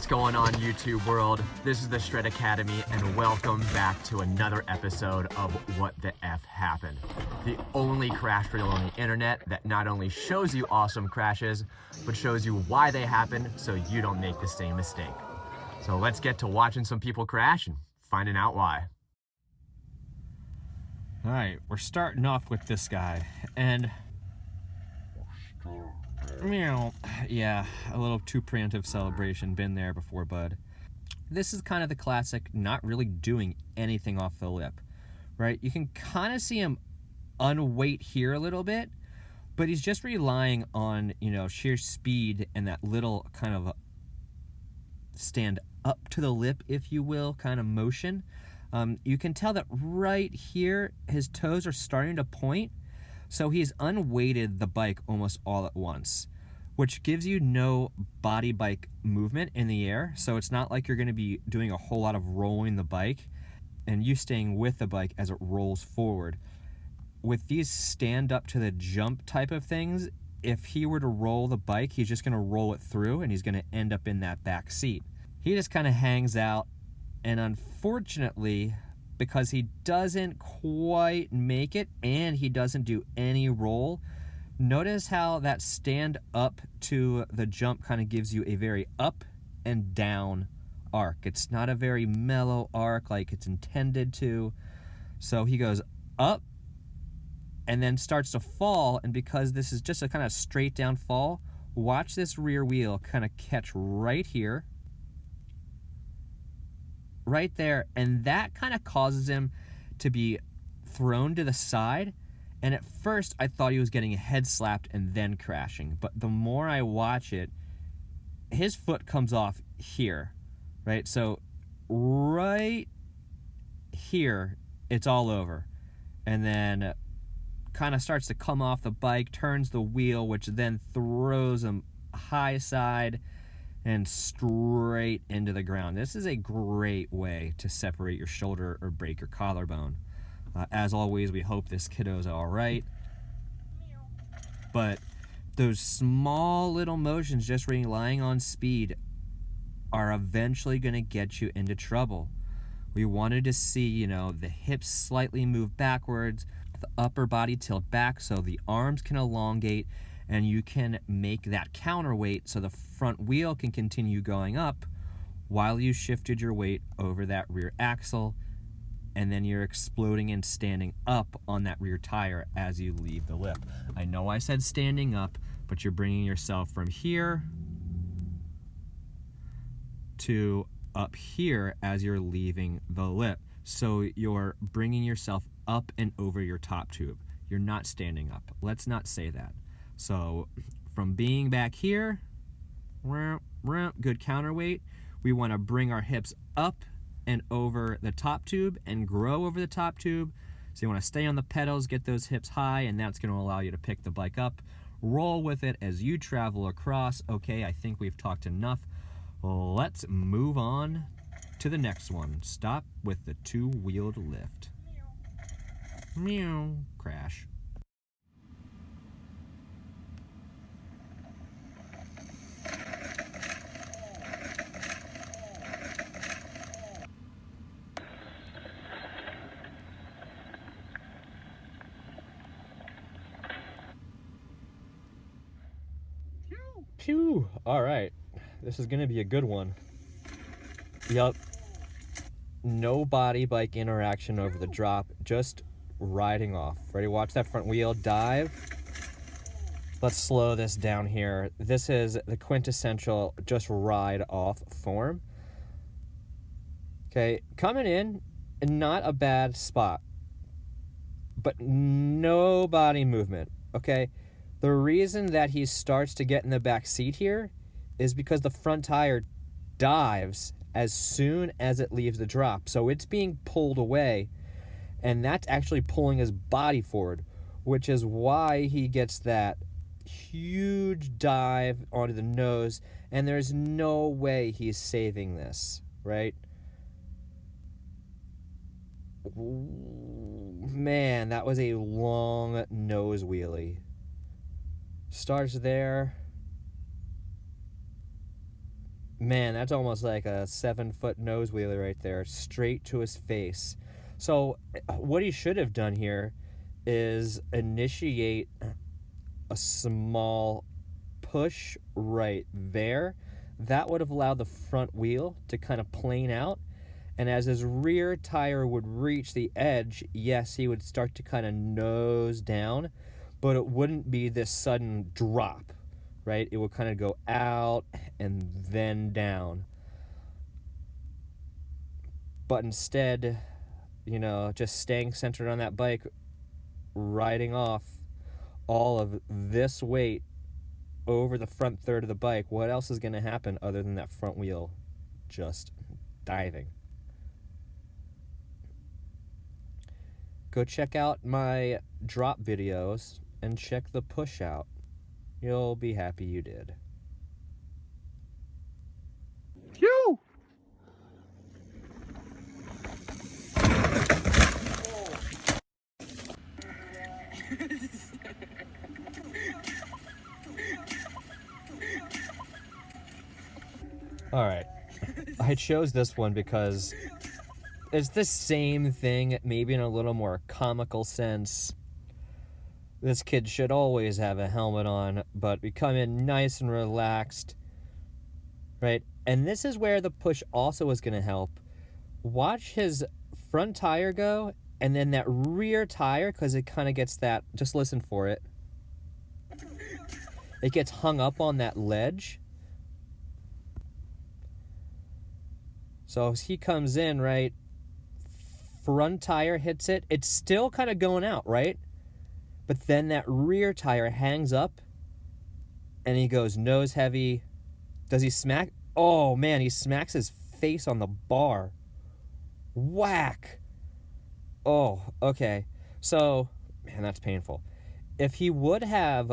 What's going on, YouTube world? This is the Shred Academy, and welcome back to another episode of What the F Happened, the only crash reel on the internet that not only shows you awesome crashes, but shows you why they happen so you don't make the same mistake. So let's get to watching some people crash and finding out why. All right, we're starting off with this guy, and yeah, a little too preemptive celebration. Been there before, bud. This is kind of the classic, not really doing anything off the lip, right? You can kind of see him unweight here a little bit, but he's just relying on, sheer speed and that little kind of stand up to the lip, if you will, kind of motion. You can tell that right here, his toes are starting to point, so he's unweighted the bike almost all at once, which gives you no body bike movement in the air. So it's not like you're going to be doing a whole lot of rolling the bike and you staying with the bike as it rolls forward. With these stand up to the jump type of things, if he were to roll the bike, he's just going to roll it through and he's going to end up in that back seat. He just kind of hangs out, and unfortunately, because he doesn't quite make it and he doesn't do any roll, notice how that stand up to the jump kind of gives you a very up and down arc. It's not a very mellow arc like it's intended to. So he goes up and then starts to fall, and because this is just a kind of straight down fall, watch this rear wheel kind of catch right here, right there, and that kind of causes him to be thrown to the side. And at first I thought he was getting head slapped and then crashing, but the more I watch it, his foot comes off here, right? So right here, it's all over, and then kind of starts to come off the bike, turns the wheel, which then throws him high side and straight into the ground. This is a great way to separate your shoulder or break your collarbone. As always, we hope this kiddo's all right. But those small little motions, just relying on speed, are eventually going to get you into trouble. We wanted to see, the hips slightly move backwards, the upper body tilt back so the arms can elongate, and you can make that counterweight so the front wheel can continue going up while you shifted your weight over that rear axle, and then you're exploding and standing up on that rear tire as you leave the lip. I know I said standing up, but you're bringing yourself from here to up here as you're leaving the lip. So you're bringing yourself up and over your top tube. You're not standing up. Let's not say that. So from being back here, good counterweight, we want to bring our hips up and over the top tube and grow over the top tube. So you want to stay on the pedals, get those hips high, and that's going to allow you to pick the bike up. Roll with it as you travel across. Okay, I think we've talked enough. Let's move on to the next one. Stop with the two-wheeled lift. Meow. Crash. Phew. All right. This is going to be a good one. Yup. No body bike interaction over the drop. Just riding off. Ready? Watch that front wheel dive. Let's slow this down here. This is the quintessential just ride off form. Okay. Coming in not a bad spot, but no body movement. Okay. The reason that he starts to get in the back seat here is because the front tire dives as soon as it leaves the drop. So it's being pulled away, and that's actually pulling his body forward, which is why he gets that huge dive onto the nose, and there's no way he's saving this, right? Man, that was a long nose wheelie. Starts there, Man, that's almost like a 7-foot nose wheelie right there, straight to his face. So what he should have done here is initiate a small push right there. That would have allowed the front wheel to kind of plane out. And as his rear tire would reach the edge, yes, he would start to kind of nose down, but it wouldn't be this sudden drop, right? It would kind of go out and then down. But instead, just staying centered on that bike, riding off all of this weight over the front third of the bike, what else is going to happen other than that front wheel just diving? Go check out my drop videos and check the push out. You'll be happy you did. Phew! All right. I chose this one because it's the same thing, maybe in a little more comical sense. This kid should always have a helmet on, but we come in nice and relaxed, right? And this is where the push also is going to help. Watch his front tire go, and then that rear tire, because it kind of gets that, just listen for it. It gets hung up on that ledge. So as he comes in, right, front tire hits it. It's still kind of going out, right? But then that rear tire hangs up, and he goes nose heavy. Does he smack? Oh, man, he smacks his face on the bar. Whack. Oh, okay. So, man, that's painful. If he would have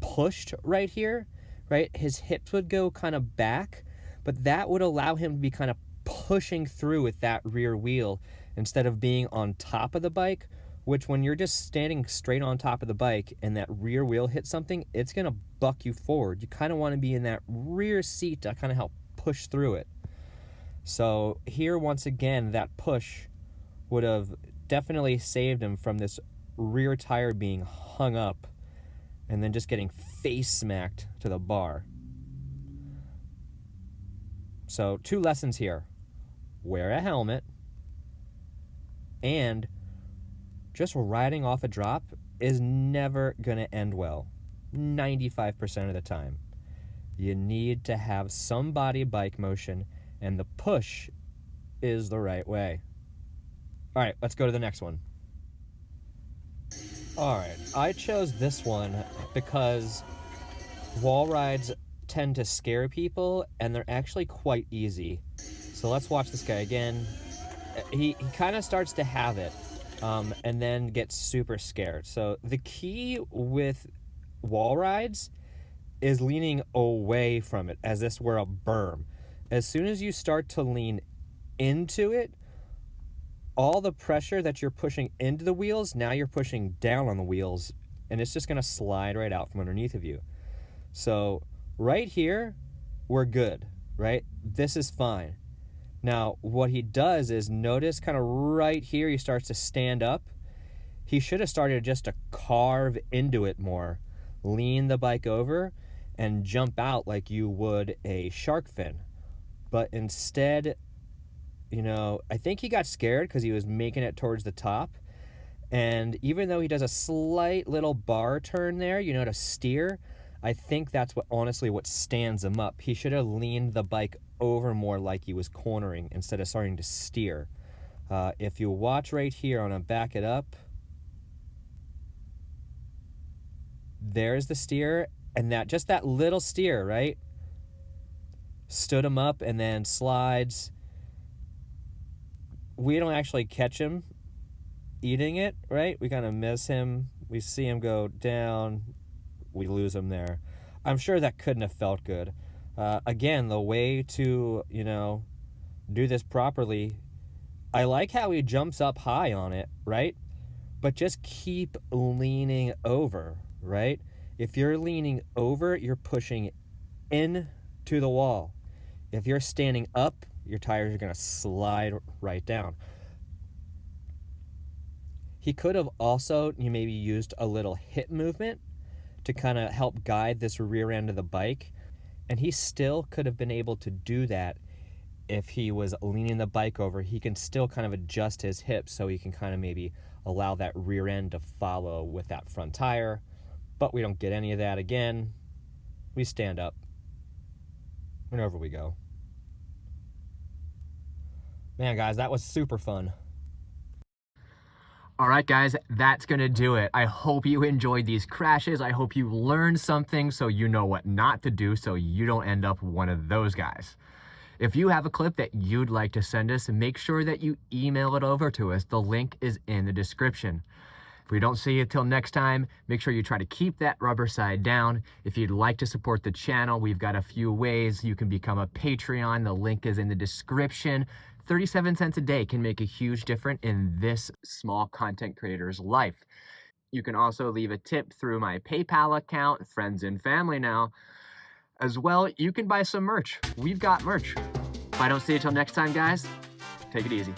pushed right here, right, his hips would go kind of back, but that would allow him to be kind of pushing through with that rear wheel instead of being on top of the bike, which when you're just standing straight on top of the bike and that rear wheel hits something, it's going to buck you forward. You kind of want to be in that rear seat to kind of help push through it. So here, once again, that push would have definitely saved him from this rear tire being hung up and then just getting face smacked to the bar. So 2 lessons here. Wear a helmet, and just riding off a drop is never going to end well, 95% of the time. You need to have some body bike motion, and the push is the right way. All right, let's go to the next one. All right, I chose this one because wall rides tend to scare people, and they're actually quite easy. So let's watch this guy again. He kind of starts to have it, and then gets super scared. So the key with wall rides is leaning away from it as this were a berm. As soon as you start to lean into it, all the pressure that you're pushing into the wheels, now you're pushing down on the wheels, and it's just going to slide right out from underneath of you. So right here, we're good, right? This is fine. Now, what he does is notice kind of right here, he starts to stand up. He should have started just to carve into it more, lean the bike over, and jump out like you would a shark fin. But instead, I think he got scared because he was making it towards the top. And even though he does a slight little bar turn there, to steer, I think that's what stands him up. He should have leaned the bike over more like he was cornering instead of starting to steer. If you watch right here, I'm going to back it up. There's the steer, and that little steer, right? Stood him up and then slides. We don't actually catch him eating it, right? We kind of miss him. We see him go down. We lose him there. I'm sure that couldn't have felt good. Again, the way to, do this properly, I like how he jumps up high on it, right? But just keep leaning over, right? If you're leaning over, you're pushing in to the wall. If you're standing up, your tires are going to slide right down. He could have also maybe used a little hip movement to kind of help guide this rear end of the bike. And he still could have been able to do that if he was leaning the bike over. He can still kind of adjust his hips so he can kind of maybe allow that rear end to follow with that front tire. But we don't get any of that. Again, we stand up and over we go. Man, guys, that was super fun. All right, guys, that's going to do it. I hope you enjoyed these crashes. I hope you learned something so you know what not to do so you don't end up one of those guys. If you have a clip that you'd like to send us, make sure that you email it over to us. The link is in the description. If we don't see you till next time, make sure you try to keep that rubber side down. If you'd like to support the channel, we've got a few ways. You can become a Patreon. The link is in the description. 37 cents a day can make a huge difference in this small content creator's life. You can also leave a tip through my PayPal account, friends and family now. As well, you can buy some merch. We've got merch. If I don't see you till next time, guys, take it easy.